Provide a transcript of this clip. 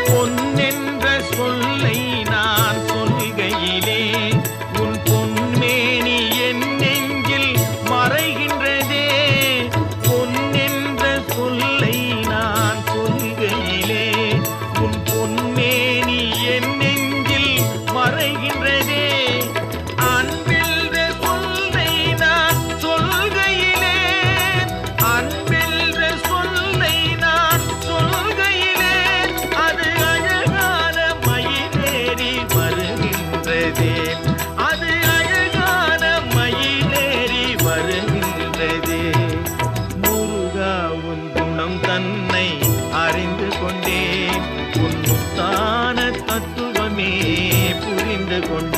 பொன்னென்ற சொல்லை நான் சொல்கையிலே உன் பொன்மேனி என் நெஞ்சில் மறைகின்றதே. பொன்னென்ற சொல்லை நான் சொல்கையிலே உன் பொன்மேனி என் நெஞ்சில் மறைகின்றதே. அன்பென்ற சொல்லை நான் சொல்கையிலே அன்பென்ற சொல்லை நான் சொல்கையிலே அது அழகான மயிலேறி வருகின்றதே. அது அழகான மயிலேறி வருகின்றதே. முருகா உன் குணம் தன்னை அறிந்து கொண்டேன். உன் முத்தான தத்துவமே புரிந்து கொண்டேன்.